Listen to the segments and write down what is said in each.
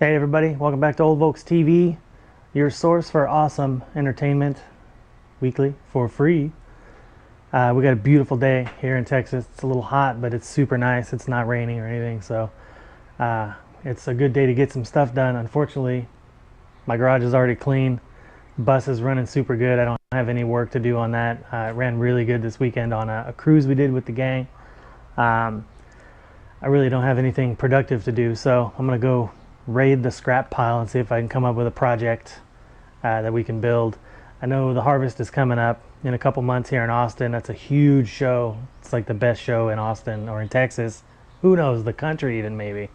Hey everybody, welcome back to Old Volks TV, your source for awesome entertainment weekly for free. We got a beautiful day here in Texas. It's a little hot, but it's super nice. It's not raining or anything, so it's a good day to get some stuff done. Unfortunately, my garage is already clean. Bus is running super good. I don't have any work to do on that. It ran really good this weekend on a cruise we did with the gang. I really don't have anything productive to do, so I'm gonna go raid the scrap pile and see if I can come up with a project that we can build. I know the harvest is coming up in a couple months here in Austin. That's a huge show. It's like the best show in Austin or in Texas. Who knows, the country even maybe.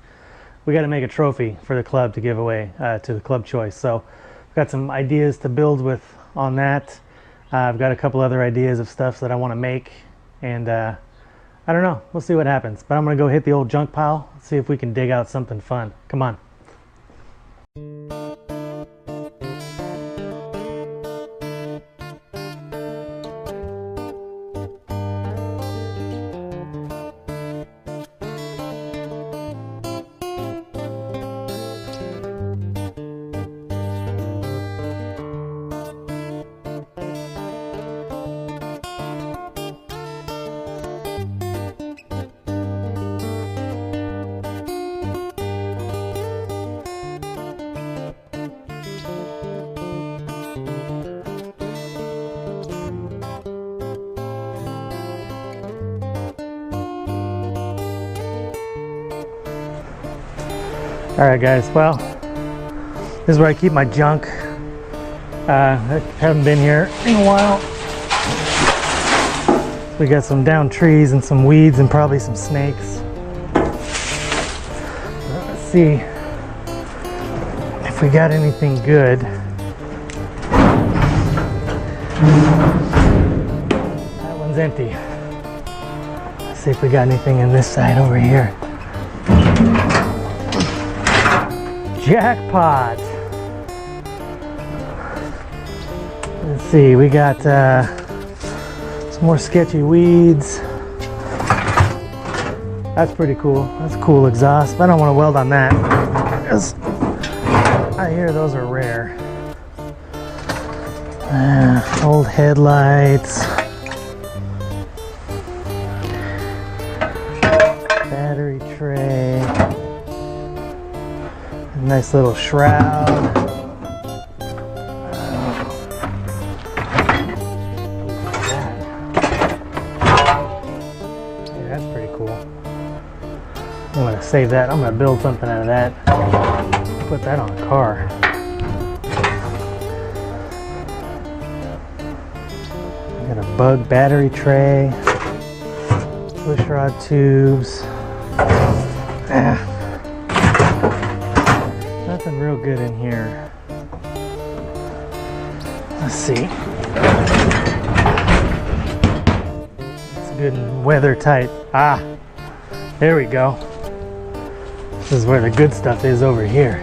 We got to make a trophy for the club to give away to the club choice. So I've got some ideas to build with on that. I've got a couple other ideas of stuff that I want to make, and I don't know. We'll see what happens. But I'm going to go hit the old junk pile, see if we can dig out something fun. Come on. Alright guys, well, this is where I keep my junk. I haven't been here in a while. We got some downed trees and some weeds and probably some snakes. Let's see if we got anything good. That one's empty. Let's see if we got anything in this side over here. Jackpot! Let's see, we got some more sketchy weeds. That's pretty cool. That's cool exhaust. I don't want to weld on that because I hear those are rare. Old headlights. Battery tray. Nice little shroud. Yeah, that's pretty cool. I'm gonna save that. I'm gonna build something out of that. Put that on a car. Got a bug battery tray. Push rod tubes. Nothing real good in here. Let's see. It's good and weather tight. Ah, there we go. This is where the good stuff is over here.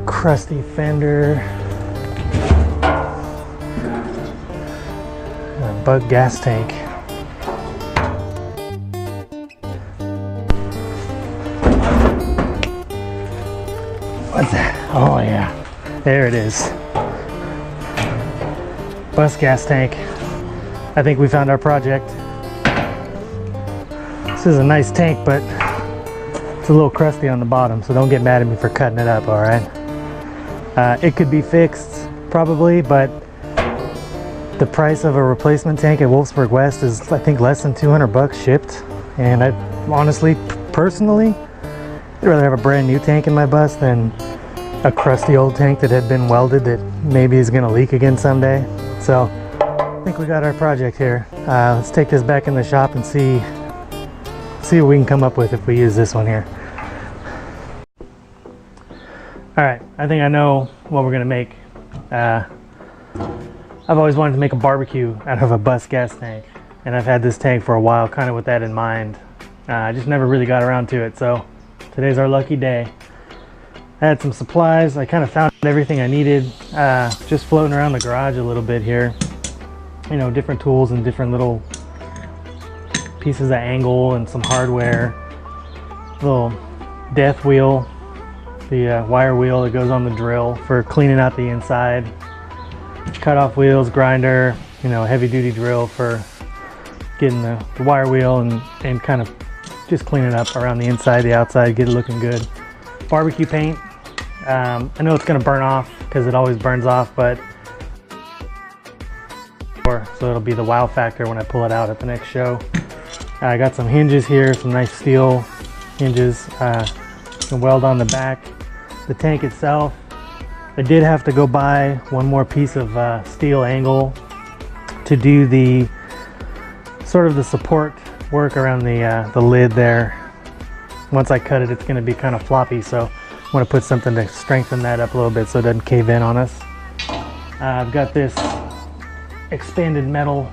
Crusty fender. A bug gas tank. What's that? Oh yeah, there it is. Bus gas tank. I think we found our project. This is a nice tank, but it's a little crusty on the bottom, so don't get mad at me for cutting it up, alright? It could be fixed, probably, but the price of a replacement tank at Wolfsburg West is, I think, less than 200 bucks shipped. And I honestly, personally, I'd rather have a brand new tank in my bus than a crusty old tank that had been welded that maybe is going to leak again someday. So I think we got our project here. Let's take this back in the shop and see what we can come up with if we use this one here. Alright, I think I know what we're going to make. I've always wanted to make a barbecue out of a bus gas tank, and I've had this tank for a while kind of with that in mind. I just never really got around to it, so today's our lucky day. I had some supplies. I kind of found everything I needed just floating around the garage a little bit here. You know, different tools and different little pieces of angle and some hardware. Little death wheel, the wire wheel that goes on the drill for cleaning out the inside. Cut-off wheels, grinder, you know, heavy-duty drill for getting the wire wheel and kind of just cleaning up around the inside, the outside, get it looking good. Barbecue paint. I know it's going to burn off because it always burns off, but so it'll be the wow factor when I pull it out at the next show. I got some hinges here, some nice steel hinges, and weld on the back. The tank itself, I did have to go buy one more piece of steel angle to do the sort of the support work around the lid there. Once I cut it, it's going to be kind of floppy, so I want to put something to strengthen that up a little bit so it doesn't cave in on us. I've got this expanded metal.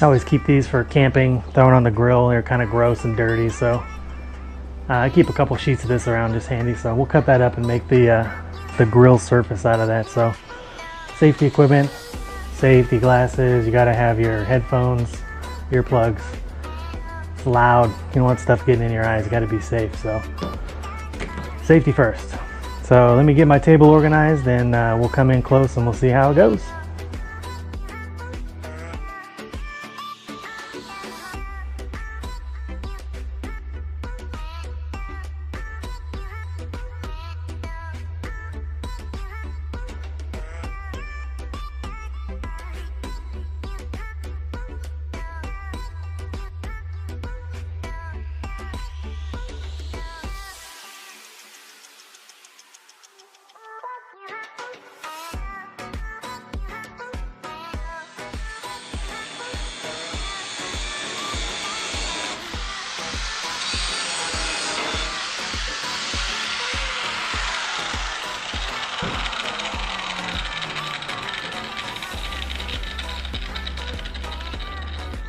I always keep these for camping, throwing on the grill. They're kind of gross and dirty, so I keep a couple sheets of this around just handy. So we'll cut that up and make the grill surface out of that. So safety equipment, safety glasses. You got to have your headphones, earplugs. It's loud. You don't want stuff getting in your eyes. You got to be safe. So safety first. So let me get my table organized, and we'll come in close and we'll see how it goes.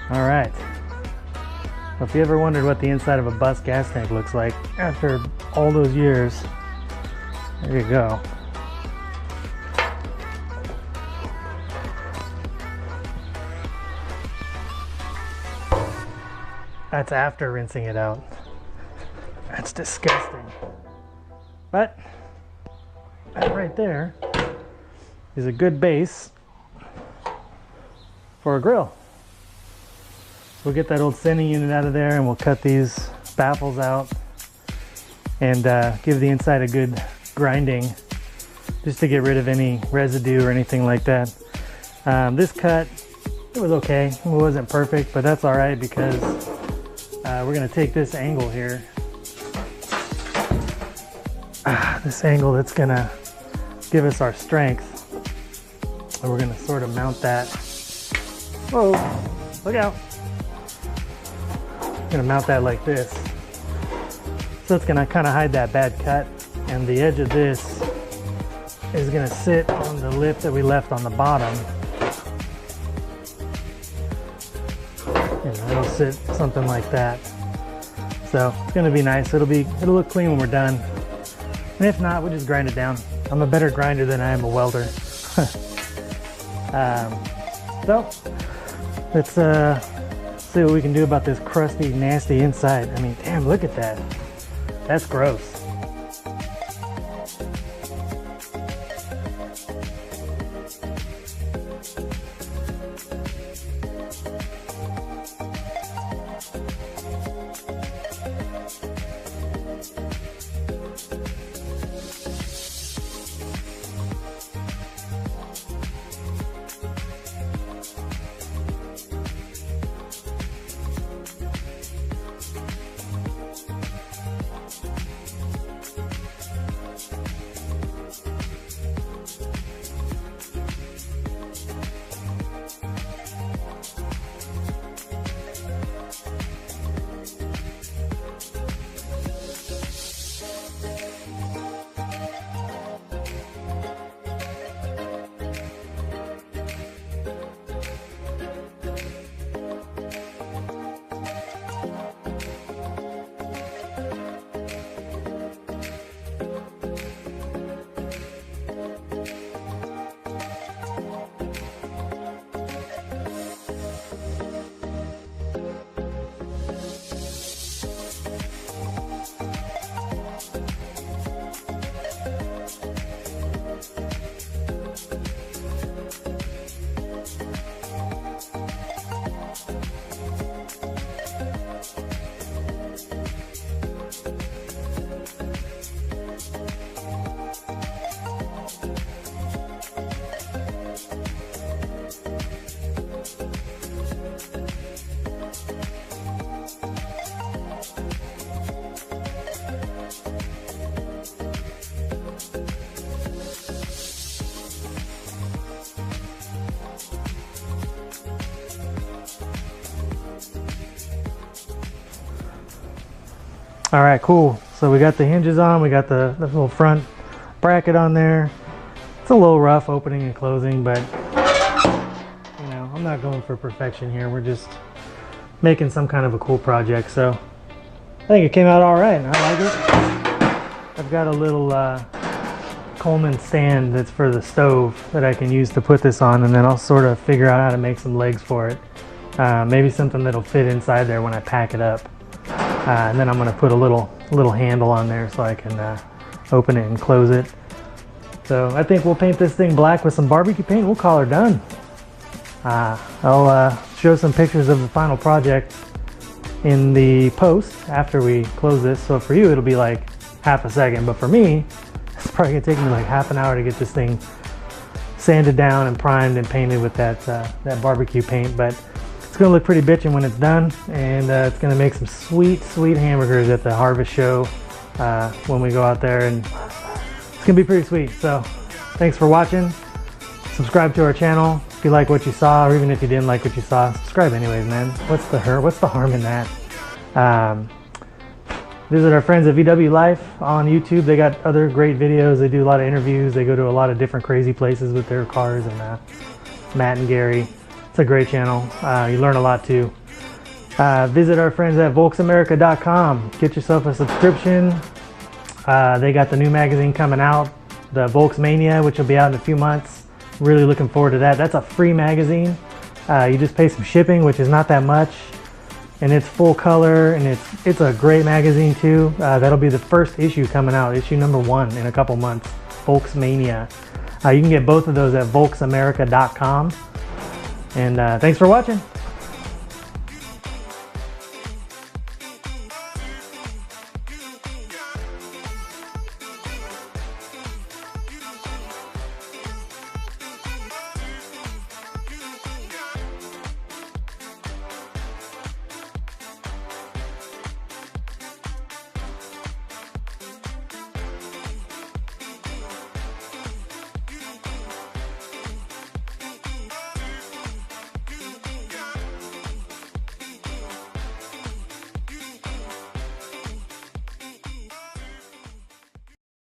All right, well, if you ever wondered what the inside of a bus gas tank looks like after all those years, there you go. That's after rinsing it out. That's disgusting. But that right there is a good base for a grill. We'll get that old sending unit out of there and we'll cut these baffles out and give the inside a good grinding just to get rid of any residue or anything like that. This cut, it was okay. It wasn't perfect, but that's all right because we're gonna take this angle here. This angle that's gonna give us our strength. And we're gonna sort of mount that. Whoa, look out. I'm gonna mount that like this. So it's gonna kind of hide that bad cut, and the edge of this is gonna sit on the lip that we left on the bottom. And it'll sit something like that. So it's gonna be nice. It'll look clean when we're done. And if not, we'll just grind it down. I'm a better grinder than I am a welder. So let's see what we can do about this crusty, nasty inside. I mean, damn, look at that. That's gross. All right, cool. So we got the hinges on, we got the little front bracket on there. It's a little rough opening and closing, but you know, I'm not going for perfection here. We're just making some kind of a cool project. So I think it came out all right. I like it. I've got a little Coleman stand that's for the stove that I can use to put this on, and then I'll sort of figure out how to make some legs for it. Maybe something that'll fit inside there when I pack it up. And then I'm going to put a little handle on there so I can open it and close it. So I think we'll paint this thing black with some barbecue paint. We'll call her done. I'll show some pictures of the final project in the post after we close this. So for you it'll be like half a second, but for me it's probably going to take me like half an hour to get this thing sanded down and primed and painted with that barbecue paint. But it's going to look pretty bitchin' when it's done, and it's going to make some sweet hamburgers at the harvest show when we go out there, and it's going to be pretty sweet. So thanks for watching. Subscribe to our channel if you like what you saw, or even if you didn't like what you saw, subscribe anyways, man. What's the harm in that? Visit our friends at VWLife on YouTube. They got other great videos. They do a lot of interviews. They go to a lot of different crazy places with their cars, and Matt and Gary. It's a great channel. You learn a lot too. Visit our friends at VolksAmerica.com. Get yourself a subscription. They got the new magazine coming out, the Volks Mania, which will be out in a few months. Really looking forward to that. That's a free magazine. You just pay some shipping, which is not that much, and it's full color, and it's a great magazine too. That'll be the first issue coming out, issue number 1 in a couple months. Volks Mania. You can get both of those at VolksAmerica.com. And thanks for watching.